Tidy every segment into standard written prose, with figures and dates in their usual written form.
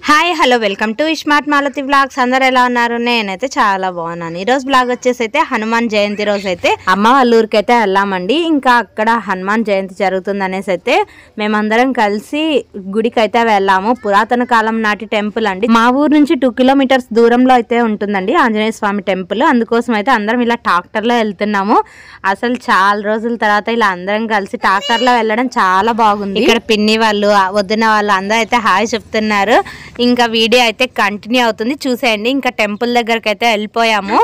Hi hello welcome to smart Malathi blogs. అందరు ఎలా ఉన్నారు? నేనైతే చాలా బాగున్నాను. ఈ రోజు బ్లాగ్ వచ్చేసి అయితే హనుమాన్ జయంతి రోజు అయితే అమ్మ వాళ్ళ ఊరికి అయితే వెళ్ళామండి. ఇంకా అక్కడ హనుమాన్ జయంతి జరుగుతుంది అనేసి అయితే మేమందరం కలిసి గుడికి అయితే వెళ్ళాము. పురాతన కాలం నాటి టెంపుల్ అండి. మా ఊరు నుంచి 2 కిలోమీటర్స్ దూరంలో అయితే ఉంటుందండి ఆంజనేయ స్వామి టెంపుల్. అందుకోసం అయితే అందరం ఇలా ట్రాక్టర్ లో వెళ్తున్నాము. అసలు చాలా రోజుల తర్వాత ఇలా అందరం కలిసి ట్రాక్టర్ లో వెళ్ళడం చాలా బాగుంది. ఇక్కడ పిన్ని వాళ్ళు వదిన వాళ్ళు అందరూ అయితే హాయ్ చెప్తున్నారు. ఇంకా వీడియో అయితే కంటిన్యూ అవుతుంది, చూసేయండి. ఇంకా టెంపుల్ దగ్గరికి అయితే వెళ్ళిపోయాము.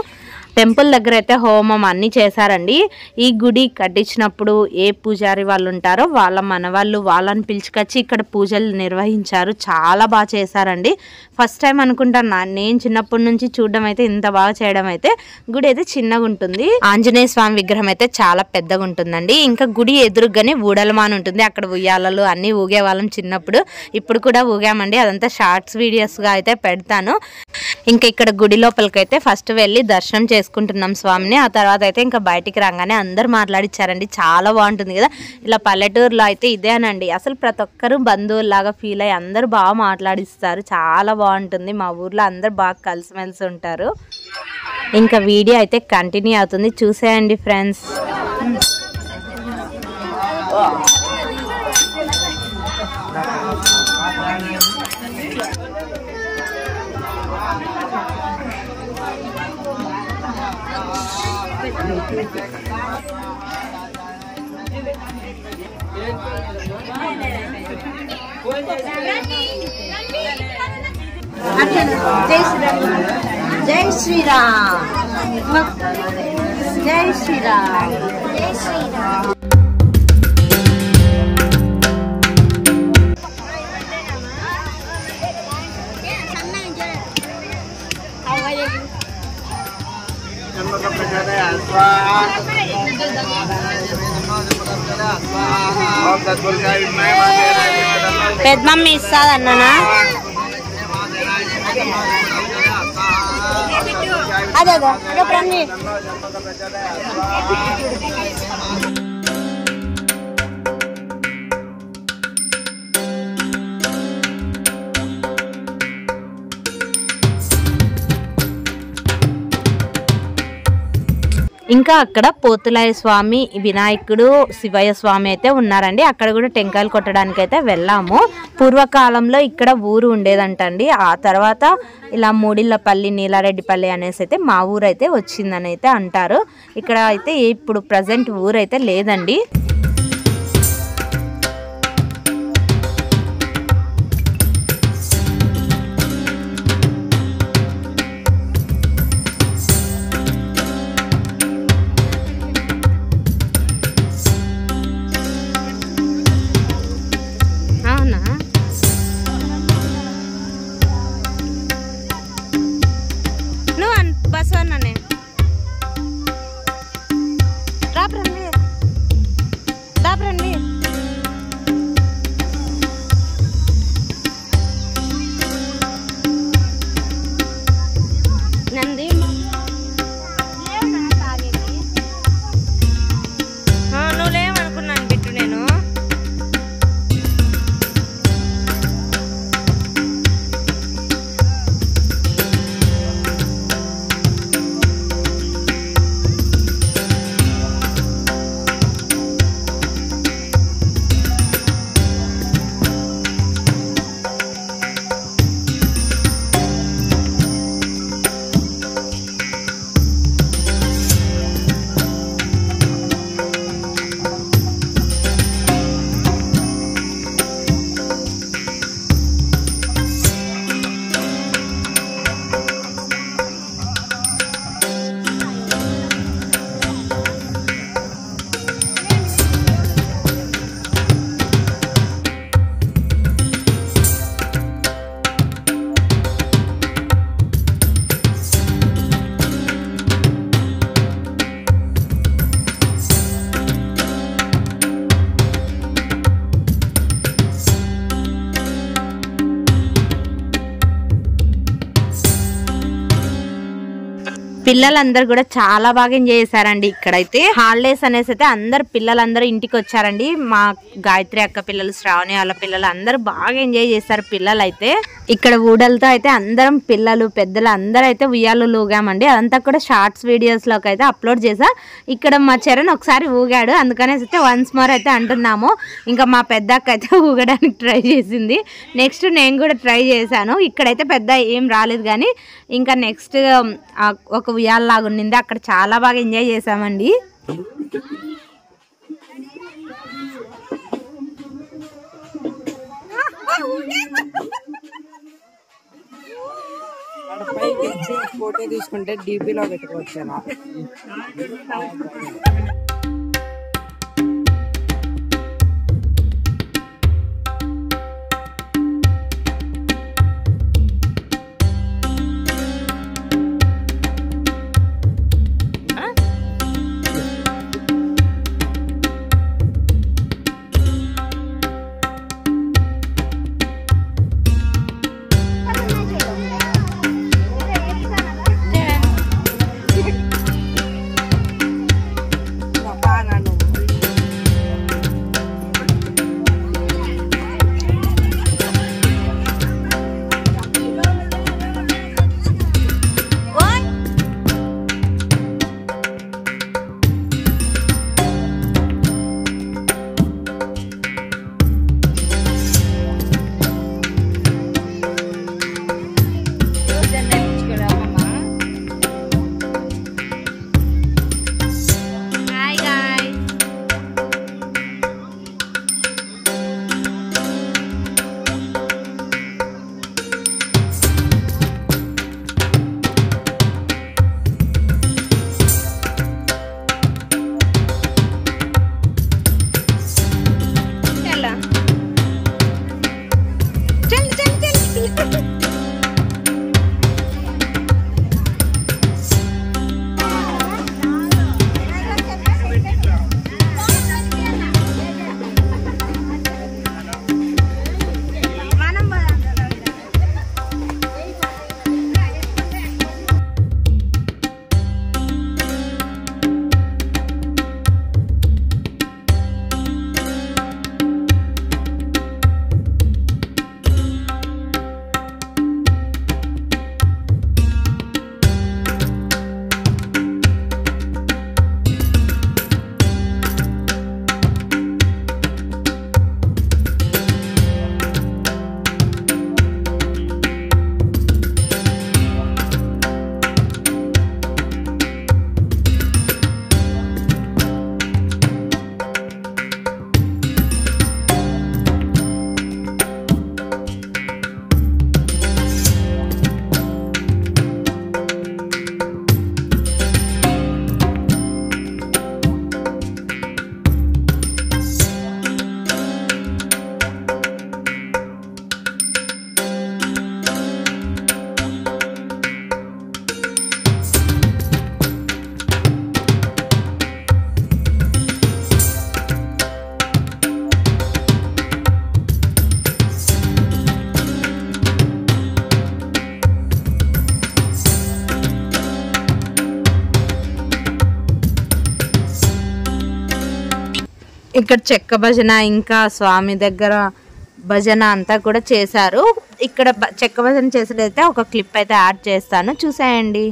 టెంపుల్ దగ్గర అయితే హోమం అన్నీ చేశారండి. ఈ గుడి కట్టించినప్పుడు ఏ పూజారి వాళ్ళు ఉంటారో వాళ్ళ మనవాళ్ళు వాళ్ళని పిలుచుకొచ్చి ఇక్కడ పూజలు నిర్వహించారు. చాలా బాగా చేశారండి. ఫస్ట్ టైం అనుకుంటాను నేను చిన్నప్పటి నుంచి చూడడం అయితే ఇంత బాగా చేయడం అయితే. గుడి అయితే చిన్నగా ఉంటుంది. ఆంజనేయ స్వామి విగ్రహం అయితే చాలా పెద్దగా ఉంటుందండి. ఇంకా గుడి ఎదురుగానే ఊడలమాన్ ఉంటుంది. అక్కడ ఉయ్యాలలు అన్నీ ఊగేవాళ్ళం చిన్నప్పుడు. ఇప్పుడు కూడా ఊగామండి. అదంతా షార్ట్స్ వీడియోస్గా అయితే పెడతాను. ఇంకా ఇక్కడ గుడి లోపలికి అయితే ఫస్ట్ వెళ్ళి దర్శనం చేసుకుంటున్నాం స్వామిని. ఆ తర్వాత అయితే ఇంకా బయటికి రాగానే అందరు మాట్లాడిచ్చారండి. చాలా బాగుంటుంది కదా. ఇలా పల్లెటూరులో అయితే ఇదేనండి. అసలు ప్రతి ఒక్కరు బంధువుల్లాగా ఫీల్ అయ్యి అందరూ బాగా మాట్లాడిస్తారు. చాలా బాగుంటుంది. మా ఊర్లో అందరు బాగా కలిసిమెలిసి ఉంటారు. ఇంకా వీడియో అయితే కంటిన్యూ అవుతుంది, చూసేయండి ఫ్రెండ్స్. జై శ్రీరామ్, జై శ్రీరామ్, జై శ్రీరామ్. పెద్దమమ్మి ఇస్తాదన్నా. అదే రండి. ఇంకా అక్కడ పోతులయ్య స్వామి, వినాయకుడు, శివయ్య స్వామి అయితే ఉన్నారండి. అక్కడ కూడా టెంకాయలు కొట్టడానికి అయితే వెళ్ళాము. పూర్వకాలంలో ఇక్కడ ఊరు ఉండేదంటండి. ఆ తర్వాత ఇలా మూడిళ్ళపల్లి, నీలారెడ్డిపల్లి అనేసి అయితే మా ఊరు అయితే వచ్చిందని అయితే అంటారు. ఇక్కడ అయితే ఇప్పుడు ప్రజెంట్ ఊరు అయితే లేదండి. పిల్లలందరూ కూడా చాలా బాగా ఎంజాయ్ చేశారండి. ఇక్కడైతే హాలిడేస్ అనేసి అయితే అందరు పిల్లలందరూ ఇంటికి వచ్చారండి. మా గాయత్రి అక్క పిల్లలు, శ్రావణి వాళ్ళ పిల్లలు అందరూ బాగా ఎంజాయ్ చేశారు. పిల్లలు అయితే ఇక్కడ ఊడలతో అయితే అందరం పిల్లలు పెద్దలు అందరూ అయితే ఉయ్యాలు ఊగామండి. అదంతా కూడా షార్ట్స్ వీడియోస్ లోకి అయితే అప్లోడ్ చేసా. ఇక్కడ మా చరణ్ ఒకసారి ఊగాడు, అందుకనేసి అయితే వన్స్ మోర్ అయితే అంటున్నాము. ఇంకా మా పెద్ద అక్క అయితే ఊగడానికి ట్రై చేసింది. నెక్స్ట్ నేను కూడా ట్రై చేశాను. ఇక్కడైతే పెద్ద ఏం రాలేదు, కానీ ఇంకా నెక్స్ట్ ఒక ఉయ్యాలలాగా ఉండింది, అక్కడ చాలా బాగా ఎంజాయ్ చేసామండి. ఫోటో తీసుకుంటే డీపీలో పెట్టుకోవచ్చు. ఇక్కడ చెక్క భజన ఇంకా స్వామి దగ్గర భజన అంతా కూడా చేశారు. ఇక్కడ చెక్క భజన చేసేదైతే ఒక క్లిప్ అయితే యాడ్ చేస్తాను, చూసేయండి.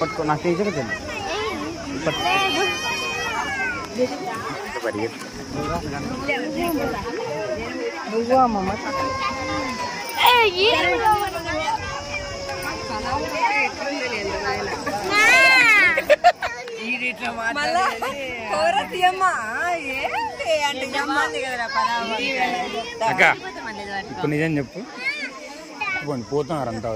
పట్టుకో నాకు టీచర్ తెలియదు నువ్వు అమ్మమ్మ అక్క ఇప్పుడు నిజం చెప్పు పోతున్నారు అంతా.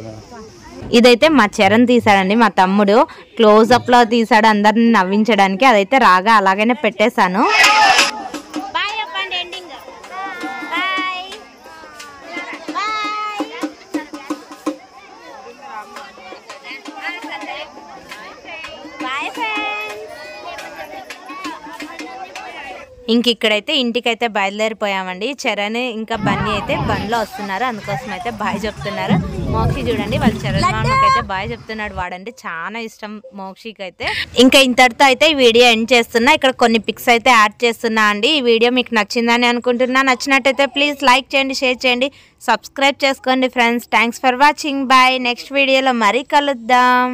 ఇదైతే మా చరణ్ తీసాడండి, మా తమ్ముడు క్లోజ్అప్ లో తీసాడు అందరిని నవ్వించడానికి. అదైతే రాగా అలాగనే పెట్టేశాను. ఇంక ఇక్కడైతే ఇంటికైతే బయలుదేరిపోయామండి. చరణ్ ఇంకా బన్నీ అయితే బండ్లో వస్తున్నారు, అందుకోసం అయితే బాయ్ చెప్తున్నారు. మోక్షి చూడండి వాళ్ళ చరణ్ అయితే బాయ్ చెప్తున్నాడు. వాడంటే చాలా ఇష్టం మోక్షికి అయితే. ఇంకా ఇంతటితో అయితే ఈ వీడియో ఎండ్ చేస్తున్నా. ఇక్కడ కొన్ని పిక్స్ అయితే యాడ్ చేస్తున్నా అండి. ఈ వీడియో మీకు నచ్చిందని అనుకుంటున్నా. నచ్చినట్టయితే ప్లీజ్ లైక్ చేయండి, షేర్ చేయండి, సబ్స్క్రైబ్ చేసుకోండి friends. Thanks for watching. Bye. Next వీడియోలో మరీ కలుద్దాం.